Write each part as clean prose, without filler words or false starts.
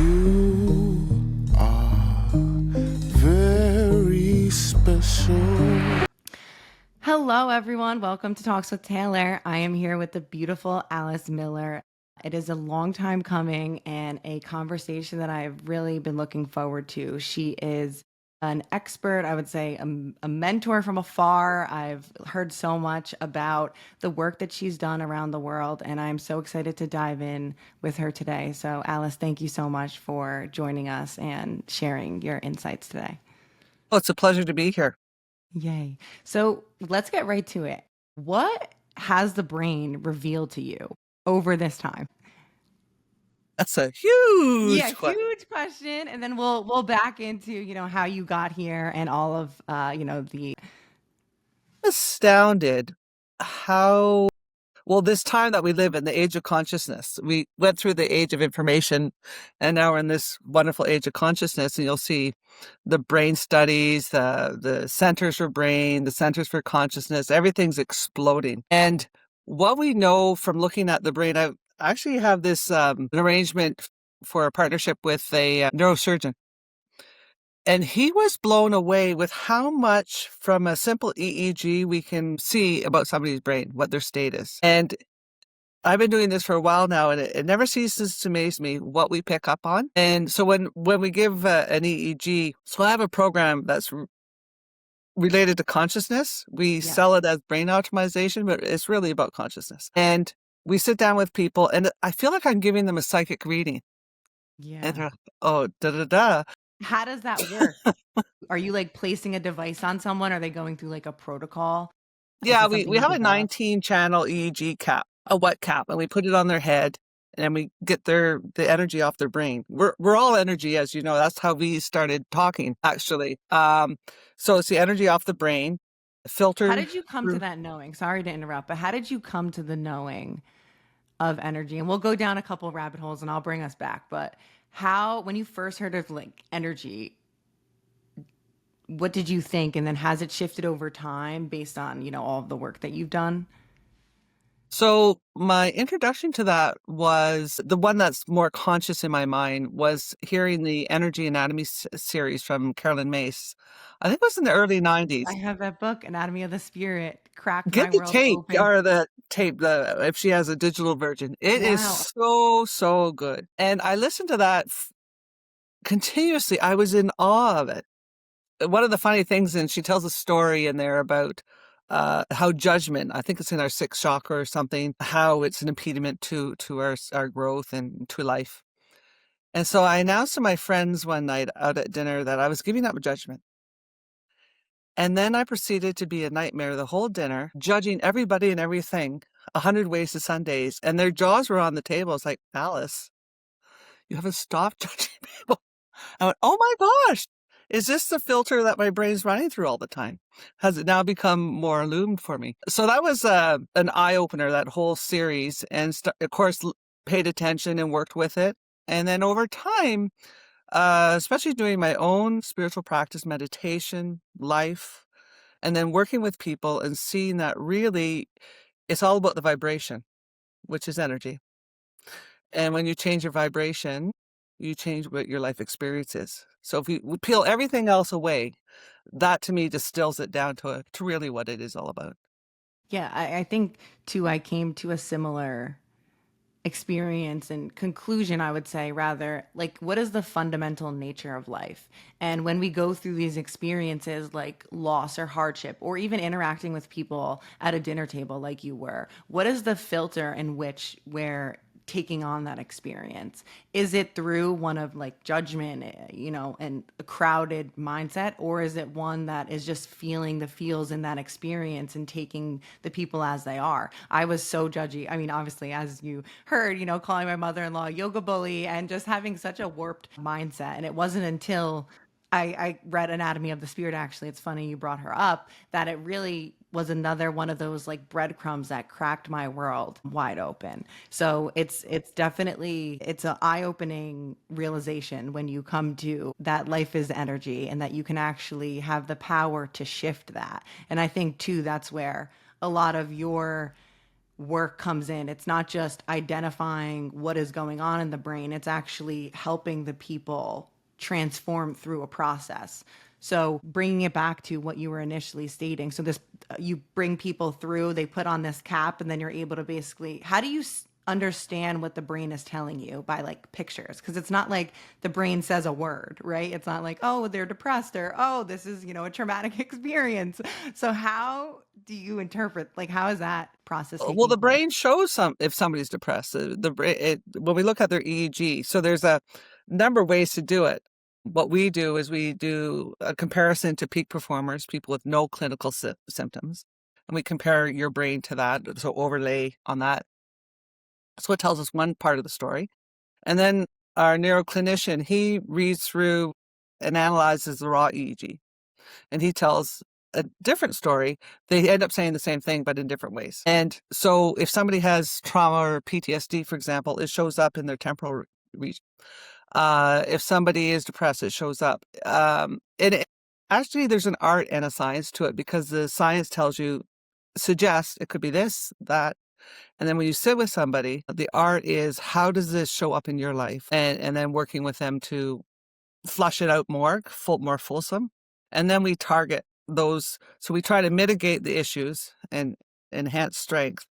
You are very special. Hello, everyone. Welcome to Talks with Taylor. I am here with the beautiful Alice Miller. It is a long time coming and a conversation that I've really been looking forward to. She is an expert, I would say, a mentor from afar. I've heard so much about the work that she's done around the world, and I'm so excited to dive in with her today. So, Alice, thank you so much for joining us and sharing your insights today. Oh, it's a pleasure to be here. Yay. So let's get right to it. What has the brain revealed to you over this time? That's a Yeah, huge question. huge question. And then we'll back into, how you got here and all of the Astounded how well this time that we live in, the age of consciousness. We went through the age of information, and now we're in this wonderful age of consciousness. And you'll see the brain studies, the centers for brain, the centers for consciousness. Everything's exploding. And what we know from looking at the brain, I actually have this an arrangement for a partnership with a neurosurgeon. And he was blown away with how much from a simple EEG we can see about somebody's brain, what their state is. And I've been doing this for a while now, and it never ceases to amaze me what we pick up on. And so when we give an EEG, so I have a program that's related to consciousness. We yeah. sell it as brain optimization, but it's really about consciousness. And we sit down with people, and I feel like I'm giving them a psychic reading. And Yeah. they're, oh, da da da. How does that work? Are you like placing a device on someone? Are they going through like a protocol? Is Yeah, it we something you have a developed? 19-channel EEG cap, a wet cap, and we put it on their head, and then we get the energy off their brain. We're all energy, as you know. That's how we started talking, actually. So it's the energy off the brain, How filtered did you come to through. that knowing? Sorry to interrupt, but how did you come to the knowing of energy? And we'll go down a couple rabbit holes and I'll bring us back. But how, when you first heard of like energy, what did you think? And then has it shifted over time based on, all of the work that you've done? So my introduction to that was the one that's more conscious in my mind was hearing the Energy Anatomy series from Carolyn Mace. I think it was in the early I 90s. have that book, Anatomy of the Spirit, cracked Get my the world tape open. or the tape, if she has a digital version. It is Wow. so good. And I listened to that continuously. I was in awe of it. One of the funny things, and she tells a story in there about how judgment, I think it's in our sixth chakra or something, how it's an impediment to our growth and to life. And so I announced to my friends one night out at dinner that I was giving up judgment. And then I proceeded to be a nightmare the whole dinner, judging everybody and everything, 100 ways to Sundays. And their jaws were on the table. It's like, Alice, you haven't stopped judging people. I went, oh my gosh, is this the filter that my brain's running through all the time? Has it now become more illumined for me? So that was an eye opener, that whole series. And of course, paid attention and worked with it. And then over time, especially doing my own spiritual practice, meditation, life, and then working with people and seeing that really it's all about the vibration, which is energy. And when you change your vibration, you change what your life experience is. So if we peel everything else away, that to me distills it down to really what it is all about. Yeah, I think too, I came to a similar experience and conclusion, I would say, rather, like, what is the fundamental nature of life? And when we go through these experiences like loss or hardship, or even interacting with people at a dinner table like you were, what is the filter in which we're taking on that experience? Is it through one of like judgment, and a crowded mindset, or is it one that is just feeling the feels in that experience and taking the people as they are? I was so judgy. I mean, obviously, as you heard, calling my mother-in-law a yoga bully and just having such a warped mindset. And it wasn't until I read Anatomy of the Spirit, actually, it's funny you brought her up, that it really was another one of those like breadcrumbs that cracked my world wide open. So it's definitely it's an eye-opening realization when you come to that life is energy and that you can actually have the power to shift that. And I think too that's where a lot of your work comes in. It's not just identifying what is going on in the brain, it's actually helping the people transform through a process. So bringing it back to what you were initially stating. So this, you bring people through, they put on this cap, and then you're able to basically, how do you understand what the brain is telling you by like pictures? Because it's not like the brain says a word, right? It's not like, oh, they're depressed, or oh, this is, a traumatic experience. So how do you interpret, like, how is that process Well, taking the place? brain shows if somebody's depressed. When we look at their EEG, so there's a number of ways to do it. What we do is we do a comparison to peak performers, people with no clinical symptoms, and we compare your brain to that. So overlay on that. So it tells us one part of the story. And then our neuroclinician, he reads through and analyzes the raw EEG, and he tells a different story. They end up saying the same thing, but in different ways. And so if somebody has trauma or PTSD, for example, it shows up in their temporal region. If somebody is depressed, it shows up. Actually, there's an art and a science to it, because the science tells you, suggests it could be this, that. And then when you sit with somebody, the art is, how does this show up in your life? And then working with them to flush it out more fulsome. And then we target those. So we try to mitigate the issues and enhance strength.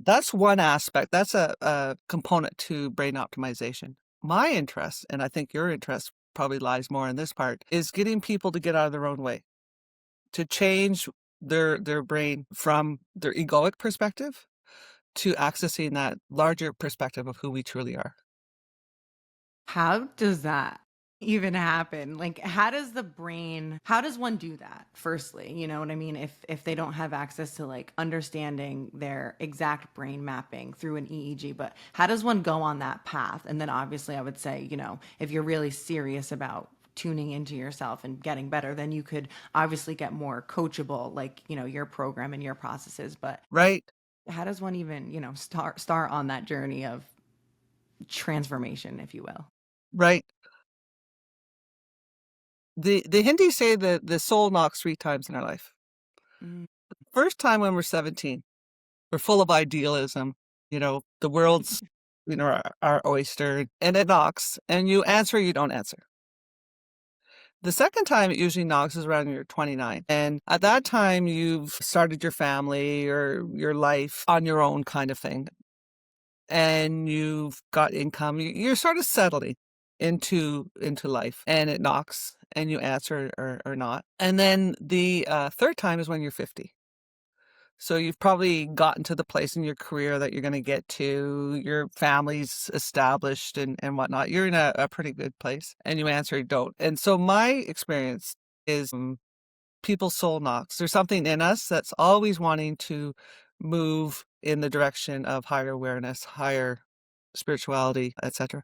That's one aspect. That's a component to brain optimization. My interest, and I think your interest probably lies more in this part, is getting people to get out of their own way, to change their brain from their egoic perspective to accessing that larger perspective of who we truly are. How does that even happen? Like, how does the brain, how does one do that? Firstly, you know what I mean? If they don't have access to like understanding their exact brain mapping through an EEG, but how does one go on that path? And then obviously I would say, if you're really serious about tuning into yourself and getting better, then you could obviously get more coachable, like, your program and your processes. But Right, how does one even, start on that journey of transformation, if you will? right. The Hindi say that the soul knocks 3 times in our life. Mm. First time when we're 17, we're full of idealism, the world's, our oyster, and it knocks, and you answer or you don't answer. The second time it usually knocks is around you're 29. And at that time, you've started your family or your life on your own kind of thing. And you've got income. You're sort of settling into life, and it knocks and you answer or not. And then the third time is when you're 50. So you've probably gotten to the place in your career that you're going to get to. Your family's established and whatnot. You're in a pretty good place, and you answer you don't. And so my experience is people's soul knocks. There's something in us that's always wanting to move in the direction of higher awareness, higher spirituality, etc.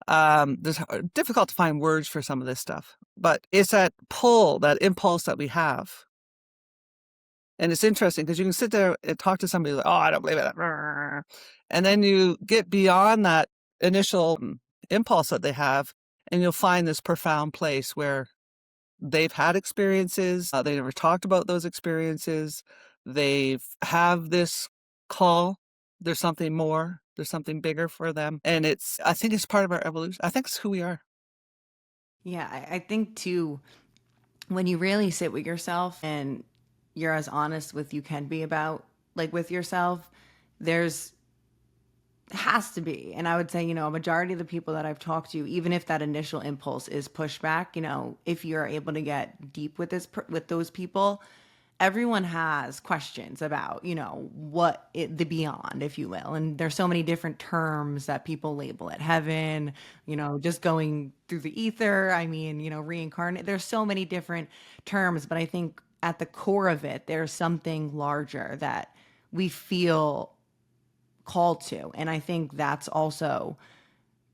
There's difficult to find words for some of this stuff, but it's that pull, that impulse that we have. And it's interesting because you can sit there and talk to somebody like, oh, I don't believe it. And then you get beyond that initial impulse that they have, and you'll find this profound place where they've had experiences. They never talked about those experiences. They've have this call. There's something more. There's something bigger for them. And I think it's part of our evolution. I think it's who we are. Yeah, I think too, when you really sit with yourself and you're as honest with you can be about, like, with yourself, there's has to be. And I would say, a majority of the people that I've talked to, even if that initial impulse is pushback, if you're able to get deep with with those people, everyone has questions about, the beyond, if you will. And there's so many different terms that people label it: heaven, just going through the ether. I mean, reincarnate. There's so many different terms, but I think at the core of it, there's something larger that we feel called to. And I think that's also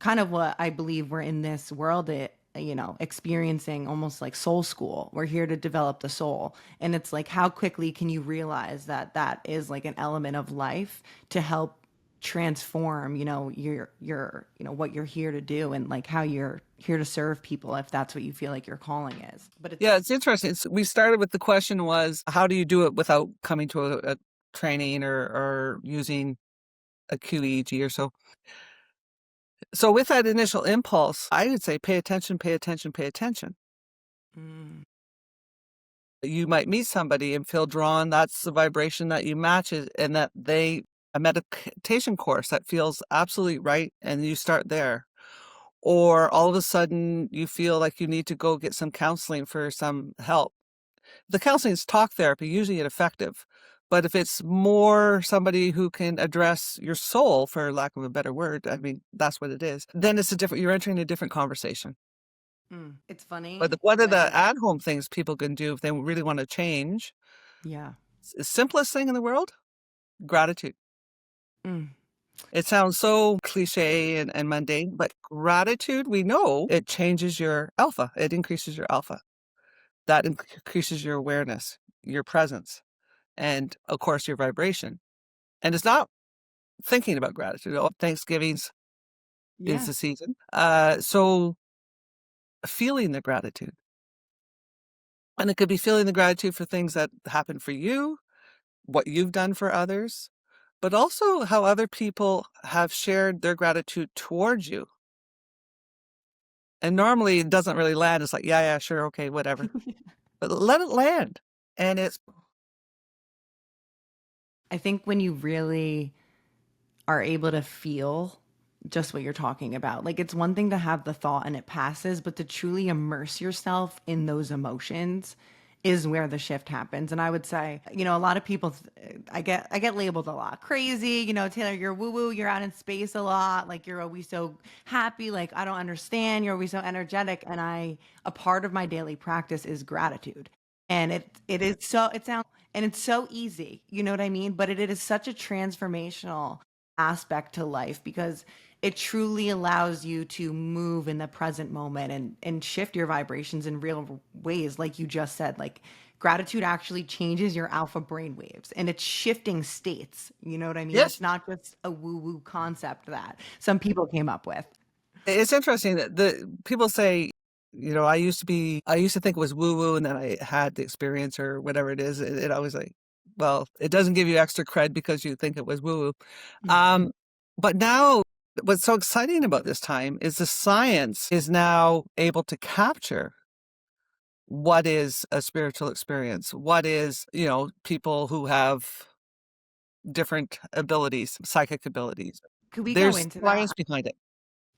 kind of what I believe we're in this world, experiencing, almost like soul school. We're here to develop the soul. And it's like, how quickly can you realize that that is like an element of life to help transform, what you're here to do, and like how you're here to serve people, if that's what you feel like your calling is. But Yeah, it's interesting. We started with the question was, how do you do it without coming to training or using a QEEG or so. So with that initial impulse, I would say pay attention, pay attention, pay attention. Mm. You might meet somebody and feel drawn. That's the vibration that you match it, and that a meditation course that feels absolutely right, and you start there. Or all of a sudden you feel like you need to go get some counseling for some help. The counseling is talk therapy, usually ineffective. But if it's more somebody who can address your soul, for lack of a better word, I mean, that's what it is, then you're entering a different conversation. It's funny But what are the when, at-home things people can do if they really want to change? yeah. The simplest thing in the world, gratitude. Mm. It sounds so cliche and mundane, but gratitude, we know it changes your alpha. It increases your alpha. That increases your awareness, your presence, and of course, your vibration. And it's not thinking about gratitude. Oh, Thanksgiving's is Yeah. the season. So feeling the gratitude. And it could be feeling the gratitude for things that happen for you, what you've done for others, but also how other people have shared their gratitude towards you. And normally it doesn't really land. It's like, yeah, yeah, sure, okay, whatever. But let it land. And it's, I think when you really are able to feel just what you're talking about. Like it's one thing to have the thought and it passes, but to truly immerse yourself in those emotions is where the shift happens. And I would say, a lot of people, I get labeled a lot crazy. Taylor, you're woo woo. You're out in space a lot. Like you're always so happy. Like I don't understand. You're always so energetic. And a part of my daily practice is gratitude. And it sounds, and it's so easy. You know what I mean? But it is such a transformational aspect to life because it truly allows you to move in the present moment and shift your vibrations in real ways like you just said. Like gratitude actually changes your alpha brain waves and it's shifting states. You know what I mean? yes, It's not just a woo woo concept that some people came up with. it's interesting that the people say, I used to think it was woo woo, and then I had the experience or whatever it is. I was like, well, it doesn't give you extra cred because you think it was woo woo. Um, but now what's so exciting about this time is the science is now able to capture what is a spiritual experience, what is, people who have different abilities, psychic abilities. Could we go There's into that? science behind it.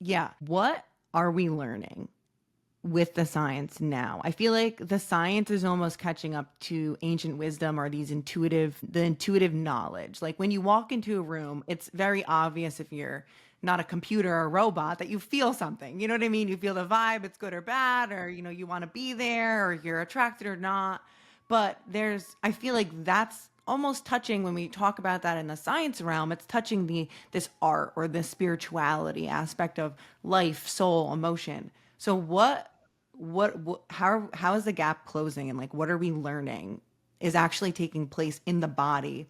Yeah. What are we learning with the science now? I feel like the science is almost catching up to ancient wisdom or the intuitive knowledge. Like when you walk into a room, it's very obvious if you're not a computer or a robot that you feel something. You know what I mean? You feel the vibe, it's good or bad, or you want to be there or you're attracted or not. But I feel like that's almost touching when we talk about that in the science realm, it's touching this art or the spirituality aspect of life, soul, emotion. So how is the gap closing and like what are we learning is actually taking place in the body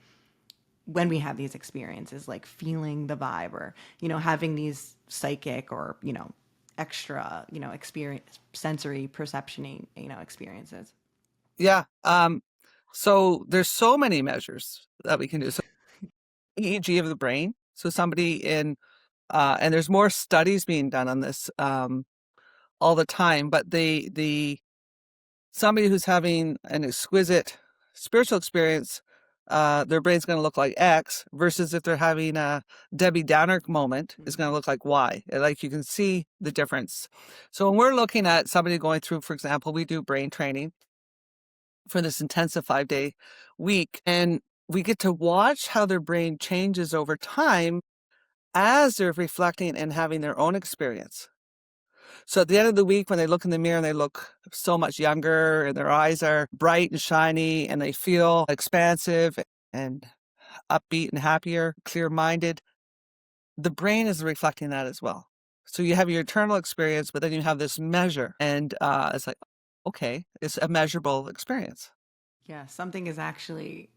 when we have these experiences, like feeling the vibe or having these psychic or extra experience sensory perceptioning experiences. Yeah. So there's so many measures that we can do. So EEG of the brain. So somebody and there's more studies being done on this all the time. But the somebody who's having an exquisite spiritual experience, their brain's going to look like X, versus if they're having a Debbie Downer moment, is going to look like Y. Like you can see the difference. So when we're looking at somebody going through, for example, we do brain training for this intensive 5-day week, and we get to watch how their brain changes over time as they're reflecting and having their own experience. So at the end of the week, when they look in the mirror and they look so much younger and their eyes are bright and shiny and they feel expansive and upbeat and happier, clear-minded, the brain is reflecting that as well. So you have your internal experience, but then you have this measure, and it's like, okay, it's a measurable experience. Yeah, something is actually,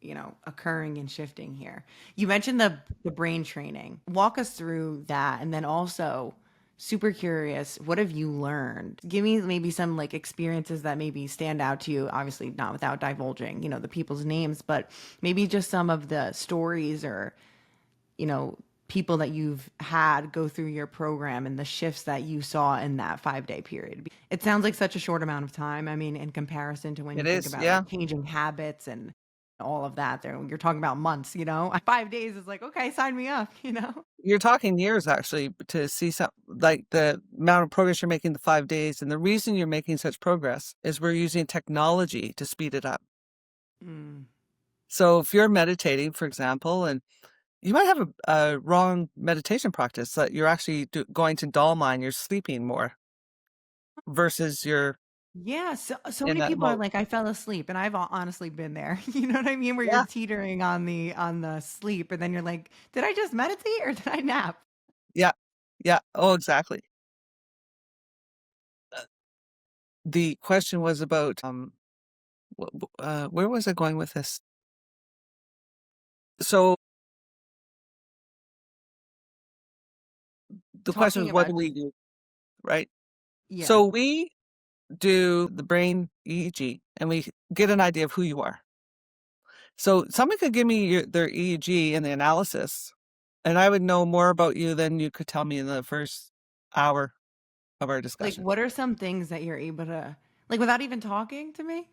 occurring and shifting here. You mentioned the brain training. Walk us through that and then also super curious. What have you learned? Give me maybe some like experiences that maybe stand out to you. Obviously, not without divulging, the people's names, but maybe just some of the stories or, you know, people that you've had go through your program and the shifts that you saw in that 5 day period. It sounds like such a short amount of time. I mean, in comparison to when It you think is, about yeah. like changing habits and all of that, there you're talking about months. 5 days is like, okay, sign me up. You're talking years actually to see some like the amount of progress you're making the 5 days, and the reason you're making such progress is we're using technology to speed it up. Mm. So if you're meditating, for example, and you might have a wrong meditation practice that you're actually going to dull mind, you're sleeping more versus you're Yeah, so in many that people are mode. like, I fell asleep, and I've honestly been there. You know what I mean? Where you're Yeah, teetering on the sleep, and then you're like, did I just meditate or did I nap? yeah, yeah. Oh, exactly. Uh, The question was about where was I going with this? So the question Talking was, what do about we just do, right? yeah. So we do the brain EEG, and we get an idea of who you are. So someone could give me their EEG and the analysis, and I would know more about you than you could tell me in the first hour of our Like, discussion. what are some things that you're able to like without even talking to me?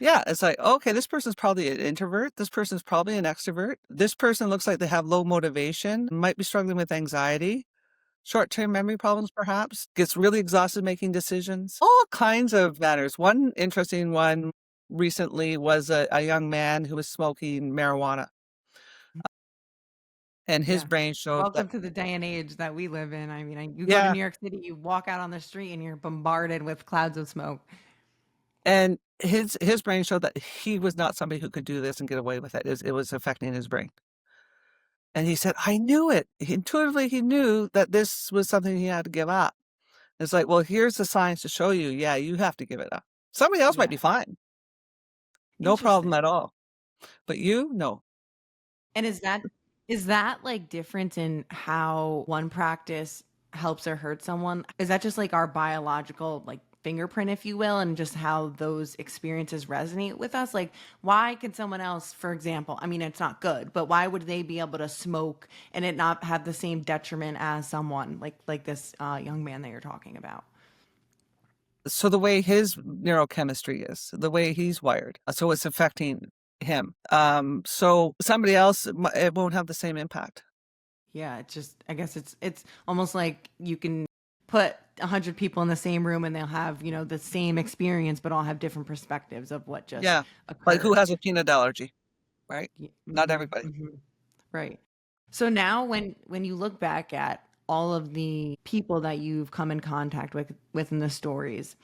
Yeah, it's like, okay, this person's probably an introvert. This person's probably an extrovert. This person looks like they have low motivation, might be struggling with anxiety, short-term memory problems, perhaps, gets really exhausted making decisions, all kinds of matters. One interesting one recently was a young man who was smoking marijuana, and his Yeah. brain showed that, Welcome to the day and age that we live in. I mean, you go to yeah, New York City, you walk out on the street and you're bombarded with clouds of smoke. and his brain showed that he was not somebody who could do this and get away with it. It was affecting his brain. And he said, I knew it. Intuitively, he knew that this was something he had to give up. It's like, well, here's the science to show you, yeah, you have to give it up. Somebody else might be Yeah. fine. No problem Interesting. at all. But you, no. And is that like different in how one practice helps or hurts someone? Is that just like our biological like fingerprint, if you will, and just how those experiences resonate with us? Like, why can someone else, for example, I mean, it's not good, but why would they be able to smoke and it not have the same detriment as someone like this young man that you're talking about? So the way his neurochemistry is, the way he's wired, so it's affecting him. So somebody else, it won't have the same impact. Yeah, it's just I guess it's almost like you can put 100 people in the same room and they'll have, the same experience, but all have different perspectives of what just Yeah. Like who occurred. has a peanut allergy, right? Not Mm-hmm, everybody. hmm. Right. So now when you look back at all of the people that you've come in contact with within the stories,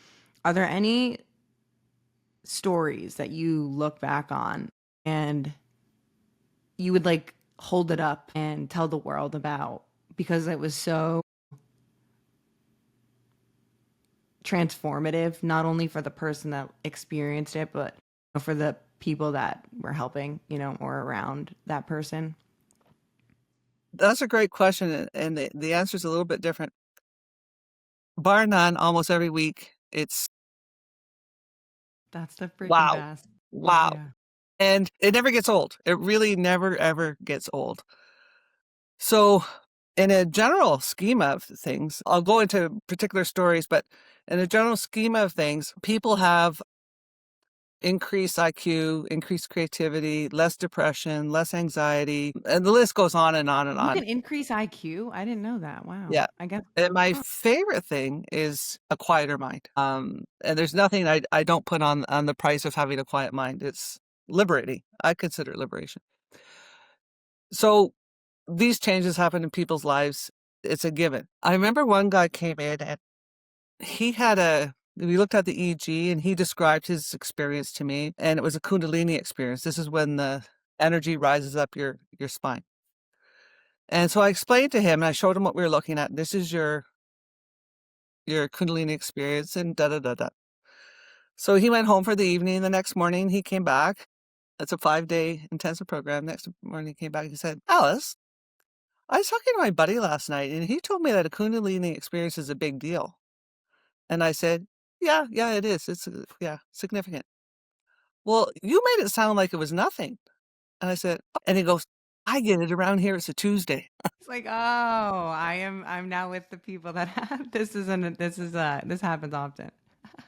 are there any stories that you look back on and you would like hold it up and tell the world about because it was so transformative, not only for the person that experienced it, but for the people that were helping, or around that person? That's a great question, and the answer is a little bit different. Bar none, almost every week, it's That's the freaking wow, best. wow. Yeah. And it never gets old. It really never, ever gets old. So, in a general scheme of things, I'll go into particular stories, but in a general scheme of things, people have increased IQ, increased creativity, less depression, less anxiety, and the list goes on and on and You on. can increase IQ. I didn't know that. Wow. Yeah. I guess. And my Huh. favorite thing is a quieter mind. And there's nothing I don't put on the price of having a quiet mind. It's liberating. I consider it liberation. So these changes happen in people's lives. It's a given. I remember one guy came in and we looked at the EEG and he described his experience to me, and it was a Kundalini experience. This is when the energy rises up your spine. And so I explained to him and I showed him what we were looking at. This is your Kundalini experience and da da da da. So he went home for the evening. The next morning he came back. It's a 5-day intensive program. Next morning he came back and he said, Alice, I was talking to my buddy last night, and he told me that a Kundalini experience is a big deal. And I said, yeah, yeah, it is. It's, yeah, significant. Well, you made it sound like it was nothing. And I said, "Oh," and he goes, I get it around here. It's a Tuesday. It's like, oh, I'm now with the people that have this happens often.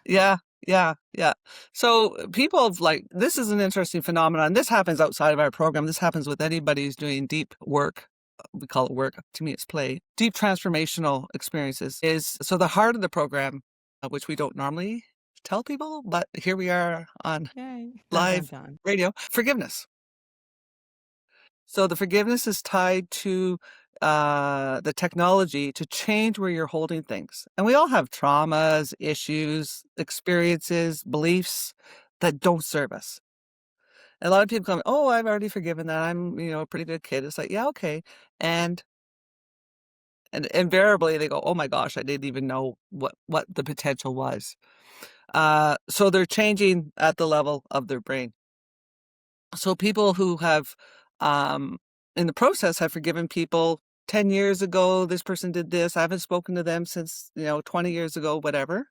Yeah, yeah, yeah. So people have like, this is an interesting phenomenon. This happens outside of our program. This happens with anybody who's doing deep work. We call it work. To me, it's play. Deep transformational experiences is so the heart of the program, which we don't normally tell people, but here we are on Yay. Dun dun live dun. radio. Forgiveness. So the forgiveness is tied to the technology to change where you're holding things. And we all have traumas, issues, experiences, beliefs that don't serve us. A lot of people come, oh, I've already forgiven that. I'm, a pretty good kid. It's like, yeah, okay. And invariably they go, oh my gosh, I didn't even know what the potential was. So they're changing at the level of their brain. So people who have, in the process, have forgiven people 10 years ago, this person did this. I haven't spoken to them since, 20 years ago, whatever.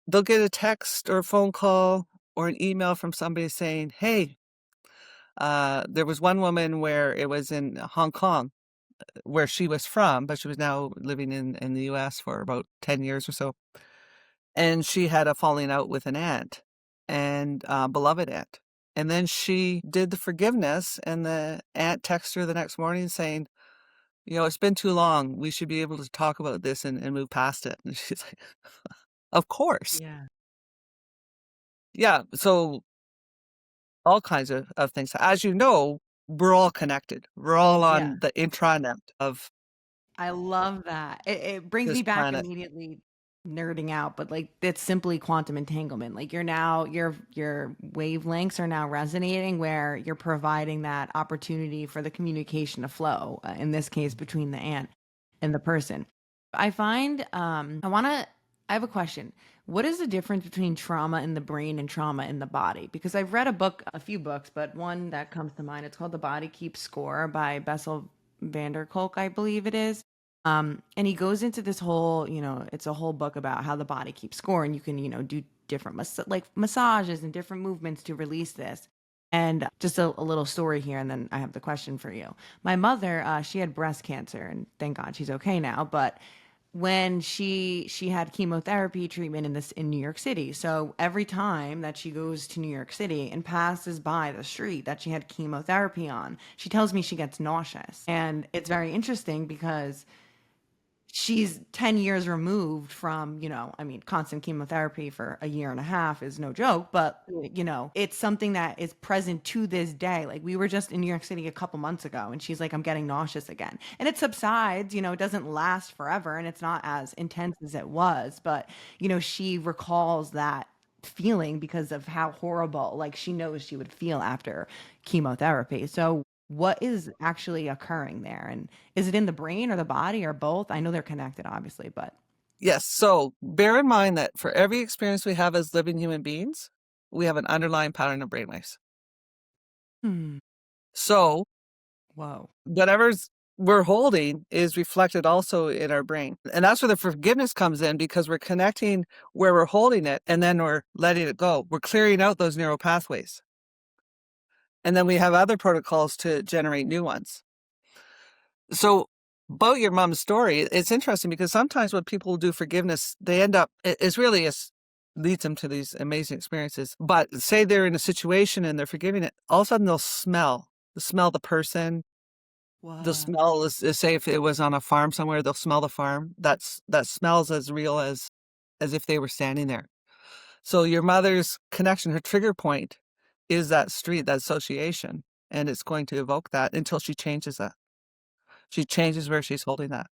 They'll get a text or a phone call or an email from somebody saying, hey, there was one woman where it was in Hong Kong, where she was from, but she was now living in the US for about 10 years or so. And she had a falling out with an aunt and beloved aunt. And then she did the forgiveness, and the aunt texted her the next morning saying, it's been too long. We should be able to talk about this and move past it. And she's like, of course. Yeah. Yeah. So all kinds of things. As you know, we're all connected. We're all Yeah. on the intranet of I love that. It brings this me back planet. immediately nerding out, but like it's simply quantum entanglement. Like you're now your wavelengths are now resonating where you're providing that opportunity for the communication to flow, in this case between the ant and the person. I find I have a question. What is the difference between trauma in the brain and trauma in the body? Because I've read a few books, but one that comes to mind, it's called The Body Keeps Score by Bessel van der Kolk, I believe it is. And he goes into this whole, it's a whole book about how the body keeps score, and you can, do different like massages and different movements to release this. And just a little story here, and then I have the question for you. My mother, she had breast cancer, and thank God she's okay now. But when she had chemotherapy treatment in New York City. So every time that she goes to New York City and passes by the street that she had chemotherapy on, she tells me she gets nauseous. And it's very interesting because she's 10 years removed from, I mean, constant chemotherapy for a year and a half is no joke, but, it's something that is present to this day. Like we were just in New York City a couple months ago and she's like, I'm getting nauseous again. And it subsides, it doesn't last forever and it's not as intense as it was, but, she recalls that feeling because of how horrible, like she knows she would feel after chemotherapy. So what is actually occurring there? And is it in the brain or the body or both? I know they're connected, obviously, but Yes. So bear in mind that for every experience we have as living human beings, we have an underlying pattern of brainwaves. hmm. So Whoa. whatever's we're holding is reflected also in our brain. And that's where the forgiveness comes in, because we're connecting where we're holding it and then we're letting it go. We're clearing out those neural pathways. And then we have other protocols to generate new ones. So about your mom's story, it's interesting because sometimes when people do forgiveness, they end up, it's really leads them to these amazing experiences. But say they're in a situation and they're forgiving it, all of a sudden they'll smell the person. The Whoa. smell is say if it was on a farm somewhere, they'll smell the farm. That smells as real as if they were standing there. So your mother's connection, her trigger point is that street, that association, and it's going to evoke that until she changes that. She changes where she's holding that.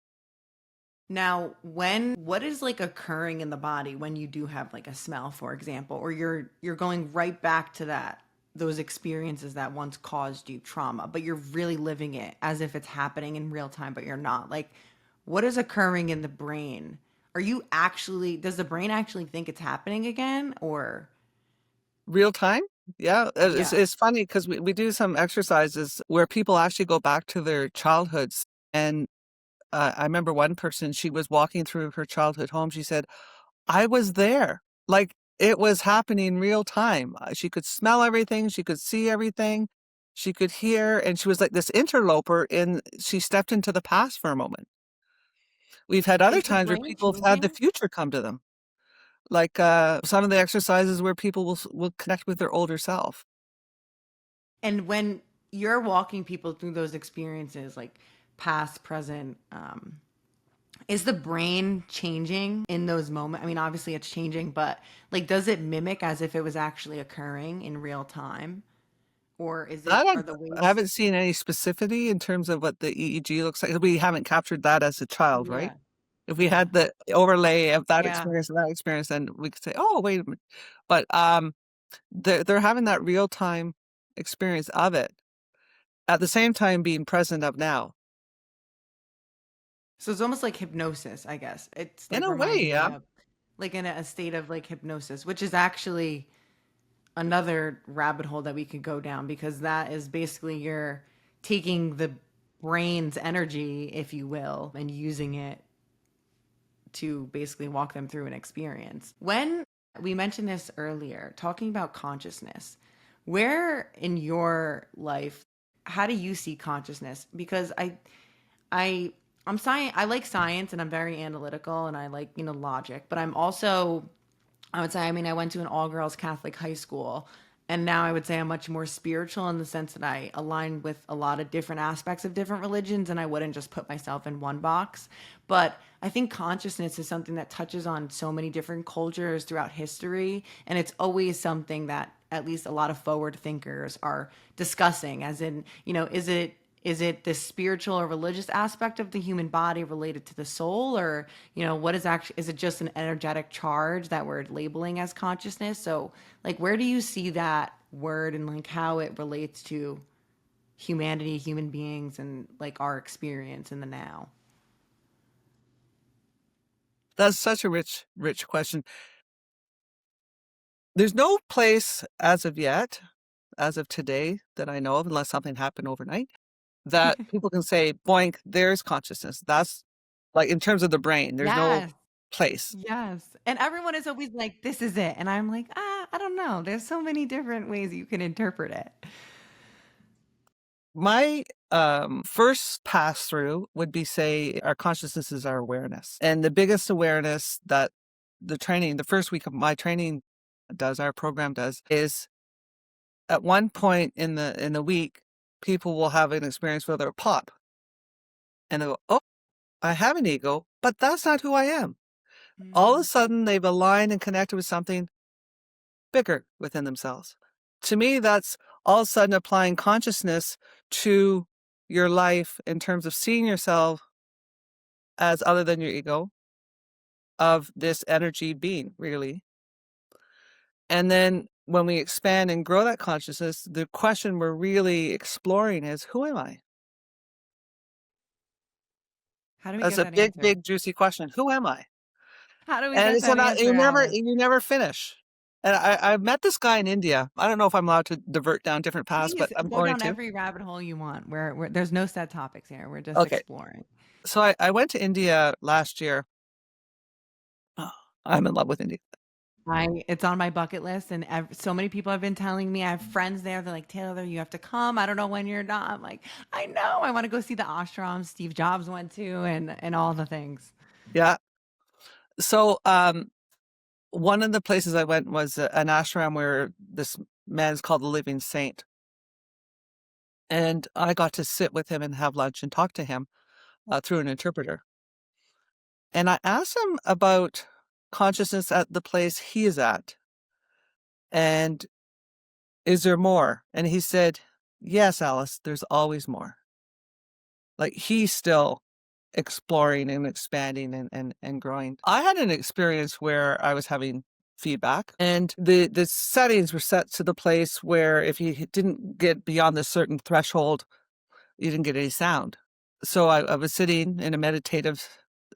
Now, what is like occurring in the body when you do have like a smell, for example, or you're going right back to those experiences that once caused you trauma, but you're really living it as if it's happening in real time, but you're not. Like, what is occurring in the brain? Does the brain actually think it's happening again, or Real time? Yeah, Yeah. it's funny because we do some exercises where people actually go back to their childhoods. And I remember one person, she was walking through her childhood home. She said, I was there. Like it was happening real time. She could smell everything, she could see everything, she could hear, and she was like this interloper in she stepped into the past for a moment. We've had other Is the times where brain people have had the changing? future come to them. Like some of the exercises where people will connect with their older self. And when you're walking people through those experiences, like past, present, is the brain changing in those moments? I mean, obviously it's changing, but like, does it mimic as if it was actually occurring in real time? Or I are don't the I waves? haven't seen any specificity in terms of what the EEG looks like. We haven't captured that as a child, right? Yeah. If we Yeah. had the overlay of Yeah. that experience, then we could say, "Oh, wait a minute." But, they're having that real-time experience of it, at the same time being present of now. So it's almost like hypnosis, I guess. It's In like a way, reminding me yeah. of like in a state of like hypnosis, which is actually another rabbit hole that we could go down because that is basically you're taking the brain's energy, if you will, and using it to basically walk them through an experience. When we mentioned this earlier, talking about consciousness, where in your life, how do you see consciousness? Because I I'm science I like science and I'm very analytical and I like, logic, but I'm also I would say, I mean, I went to an all girls Catholic high school, and now I would say I'm much more spiritual in the sense that I align with a lot of different aspects of different religions, and I wouldn't just put myself in one box. But I think consciousness is something that touches on so many different cultures throughout history, and it's always something that at least a lot of forward thinkers are discussing, as in, is it the spiritual or religious aspect of the human body related to the soul, or what is actually, is it just an energetic charge that we're labeling as consciousness? So like, where do you see that word and like how it relates to humanity, human beings, and like our experience in the now? That's such a rich, rich question. There's no place as of yet, as of today, that I know of, unless something happened overnight, that people can say, "Boink, there's consciousness." That's like, in terms of the brain, there's no Yes. place. Yes. And everyone is always like, this is it. And I'm like, I don't know. There's so many different ways you can interpret it. My, first pass through would be, say, our consciousness is our awareness, and the biggest awareness that the first week of my training does, our program does, is at one point in the week, people will have an experience where they'll pop, and they'll go, "Oh, I have an ego, but that's not who I am." All of a Mm. sudden, they've aligned and connected with something bigger within themselves. To me, that's all of a sudden applying consciousness to your life in terms of seeing yourself as other than your ego, of this energy being, really. And then when we expand and grow that consciousness, the question we're really exploring is, who am I? How do we That's get a that big, answer? big, juicy question. Who am I? How do we And get it's that not, answer, Alice? you never finish. And I met this guy in India. I don't know if I'm allowed to divert down different paths, but Please I'm go going down to. every rabbit hole you want. There's no set topics here. We're just Okay. exploring. So I went to India last year. Oh, I'm in love with India. It's on my bucket list, and so many people have been telling me. I have friends there. They're like, Taylor, you have to come. I don't know when you're not. I'm like, I know. I want to go see the ashram Steve Jobs went to, and all the things. Yeah. So one of the places I went was an ashram where this man is called the Living Saint. And I got to sit with him and have lunch and talk to him through an interpreter. And I asked him about consciousness at the place he is at. And is there more? And he said, yes, Alice, there's always more. Like he's still exploring and expanding and growing. I had an experience where I was having feedback and the settings were set to the place where if you didn't get beyond this certain threshold, you didn't get any sound. So I was sitting in a meditative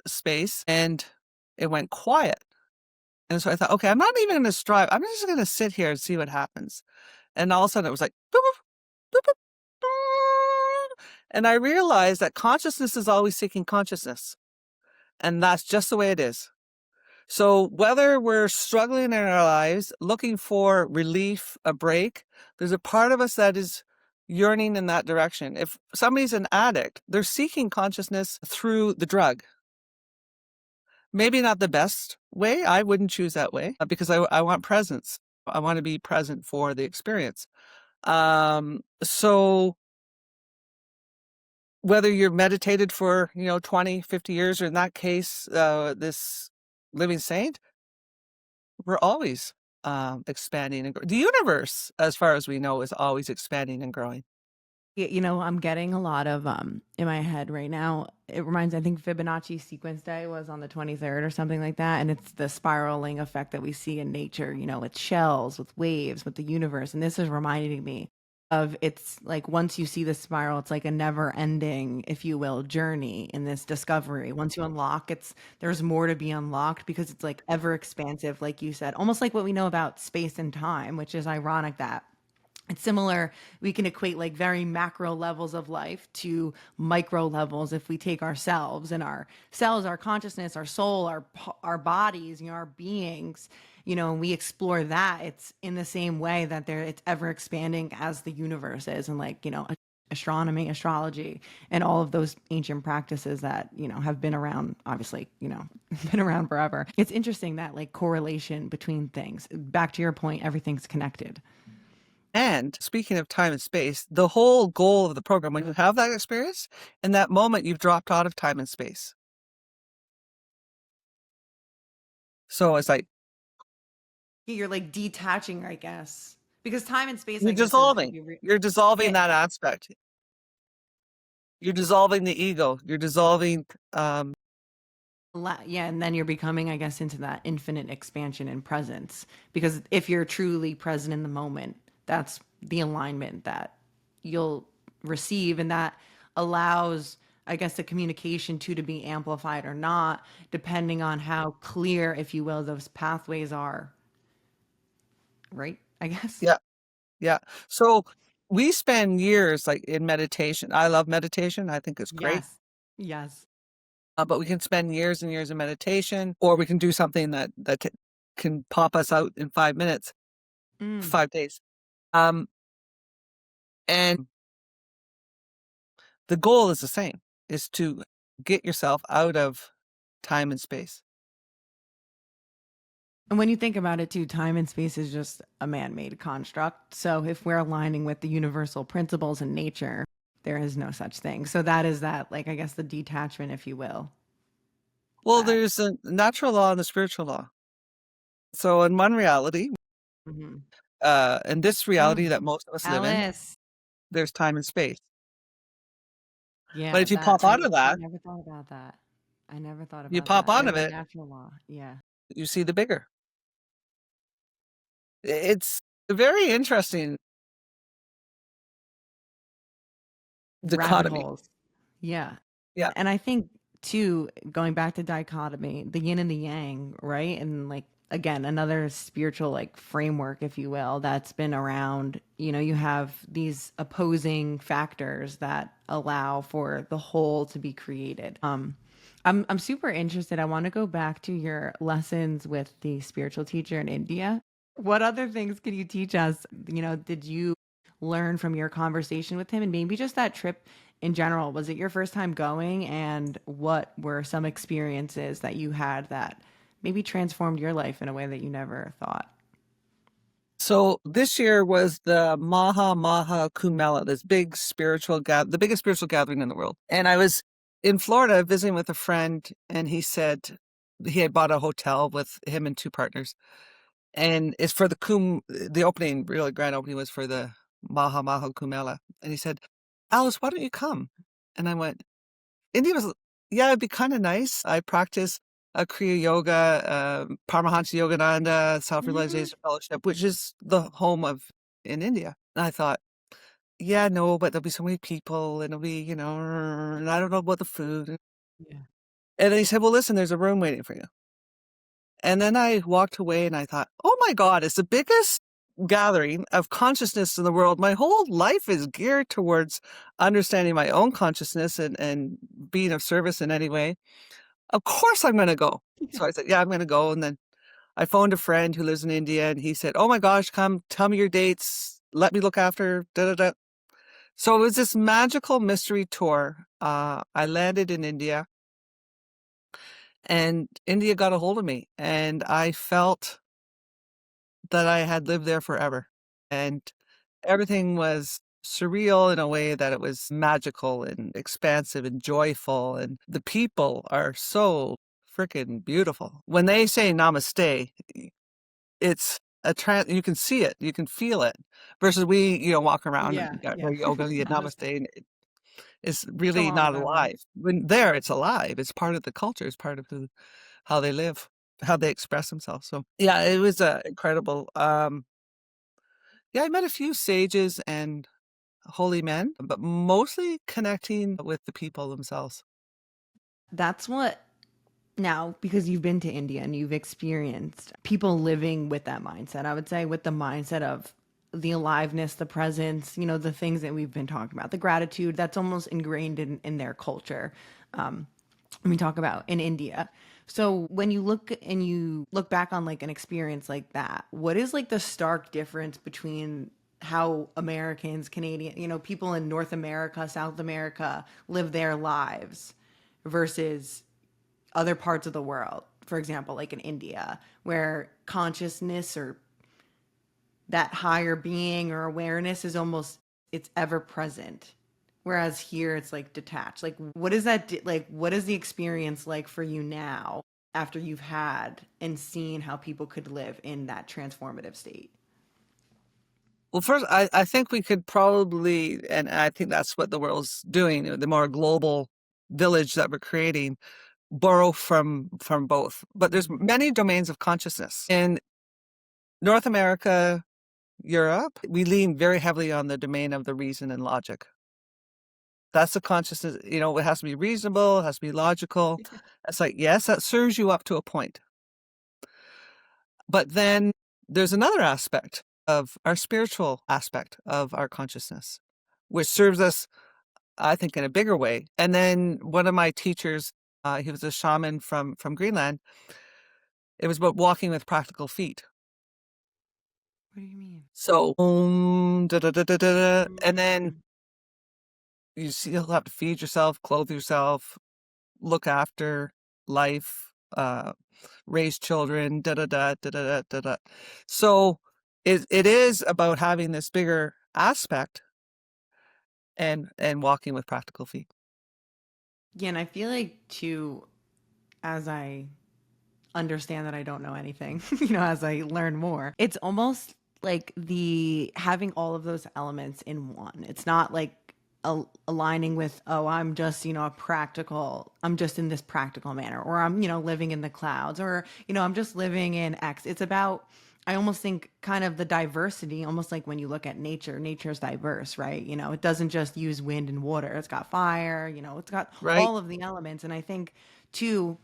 space and it went quiet. And so I thought, okay, I'm not even going to strive. I'm just going to sit here and see what happens. And all of a sudden it was like, boop, boop, boop, boop, boop. And I realized that consciousness is always seeking consciousness. And that's just the way it is. So whether we're struggling in our lives, looking for relief, a break, there's a part of us that is yearning in that direction. If somebody's an addict, they're seeking consciousness through the drug. Maybe not the best way. I wouldn't choose that way because I want presence. I want to be present for the experience. So whether you're meditated for, 20, 50 years, or in that case, this living saint, we're always expanding and the universe, as far as we know, is always expanding and growing. I'm getting a lot of in my head right now. It reminds, I think Fibonacci sequence day was on the 23rd or something like that. And it's the spiraling effect that we see in nature, with shells, with waves, with the universe. And this is reminding me of, it's like once you see the spiral, it's like a never ending, if you will, journey in this discovery. Once you unlock, there's more to be unlocked because it's like ever expansive, like you said, almost like what we know about space and time, which is ironic that it's similar. We can equate like very macro levels of life to micro levels if we take ourselves and our cells, our consciousness, our soul, our bodies, our beings, and we explore that. It's in the same way that it's ever expanding as the universe is, and like, astronomy, astrology, and all of those ancient practices that, have been around, obviously, been around forever. It's interesting that like correlation between things. Back to your point, everything's connected. And speaking of time and space, the whole goal of the program, when you have that experience, in that moment, you've dropped out of time and space. So it's like You're like detaching, I guess, because time and space, I you're guess, is dissolving. You're dissolving yeah, that aspect. You're dissolving the ego. You're dissolving. yeah, and then you're becoming, I guess, into that infinite expansion and presence. Because if you're truly present in the moment, that's the alignment that you'll receive, and that allows, I guess, the communication to be amplified or not, depending on how clear, if you will, those pathways are. Right? I guess. Yeah, yeah. So we spend years like in meditation. I love meditation. I think it's great. Yes. Yes. But we can spend years and years in meditation, or we can do something that can pop us out in 5 minutes, Mm. 5 days. And the goal is the same, is to get yourself out of time and space. And when you think about it too, time and space is just a man-made construct. So if we're aligning with the universal principles in nature, there is no such thing. So that is that, like, I guess the detachment, if you will. Well, That. there's a natural law and a spiritual law. So in one reality, Mhm. in this reality Mm. that most of us live in, Alice. there's time and space. But Yeah, if you that pop out of I that, never thought about that. I never thought you about pop that. out There's of a it, natural law. Yeah. you see the bigger. It's a very interesting Rabbit dichotomy. holes. Yeah. Yeah. And I think too, going back to dichotomy, the yin and the yang, right? And like again, another spiritual like framework, if you will, that's been around. You have these opposing factors that allow for the whole to be created. I'm super interested. I want to go back to your lessons with the spiritual teacher in India. What other things can you teach us? Did you learn from your conversation with him, and maybe just that trip in general? Was it your first time going, and what were some experiences that you had that maybe transformed your life in a way that you never thought? So this year was the Maha Kumbh Mela, this big the biggest spiritual gathering in the world. And I was in Florida visiting with a friend, and he said he had bought a hotel with him and two partners. And it's for the opening, really grand opening was for the Maha Kumbh Mela. And he said, Alice, why don't you come? And I went, India was, yeah, it'd be kind of nice. I practice Kriya Yoga, Paramahansa Yogananda, Mhm. Self-Realization Fellowship, which is the home of in India. And I thought, yeah, no, but there'll be so many people and it'll be, and I don't know about the food. Yeah. And then he said, well, listen, there's a room waiting for you. And then I walked away and I thought, oh my God, it's the biggest gathering of consciousness in the world. My whole life is geared towards understanding my own consciousness and being of service in any way. Of course I'm going to go. So I said, yeah, I'm going to go. And then I phoned a friend who lives in India and he said, oh my gosh, come tell me your dates. Let me look after da da da. So it was this magical mystery tour. I landed in India and India got a hold of me and I felt that I had lived there forever. And everything was surreal in a way that it was magical and expansive and joyful. And the people are so freaking beautiful. When they say namaste, it's you can see it, you can feel it. Versus we, walk around and Yeah, got yeah. our yoga, Namaste. namaste, and it's It's a really long not time away. alive. When there, it's alive. It's part of the culture. It's part of how they live, how they express themselves. So yeah, it was incredible. Yeah, I met a few sages and holy men, but mostly connecting with the people themselves. That's what now, because you've been to India and you've experienced people living with that mindset, I would say with the mindset of the aliveness, the presence, the things that we've been talking about, the gratitude that's almost ingrained in their culture. When we talk about in India. So when you look back on like an experience like that, what is like the stark difference between how Americans, Canadian, people in North America, South America live their lives versus other parts of the world? For example, like in India, where consciousness or that higher being or awareness is almost it's ever present, whereas here it's like detached. Like what is like what is the experience like for you now after you've had and seen how people could live in that transformative state? Well, first, I think we could probably, and I think that's what the world's doing, the more global village that we're creating, borrow from both. But there's many domains of consciousness. In North America, Europe, we lean very heavily on the domain of the reason and logic. That's the consciousness, it has to be reasonable, it has to be logical. It's like, yes, that serves you up to a point. But then there's another aspect of our spiritual aspect of our consciousness, which serves us, I think, in a bigger way. And then one of my teachers, he was a shaman from Greenland. It was about walking with practical feet. What do you mean? So, da, da, da, da, da, da, and then you still have to feed yourself, clothe yourself, look after life, raise children, da da da da da da da. So it is about having this bigger aspect and walking with practical feet. Yeah, and I feel like too, as I understand that I don't know anything, as I learn more, it's almost like the having all of those elements in one. It's not like aligning with, oh, I'm just, I'm just in this practical manner, or I'm, living in the clouds, or, I'm just living in X. It's about, I almost think kind of the diversity, almost like when you look at nature, nature's diverse, right? It doesn't just use wind and water. It's got fire, it's got Right? all of the elements. And I think too,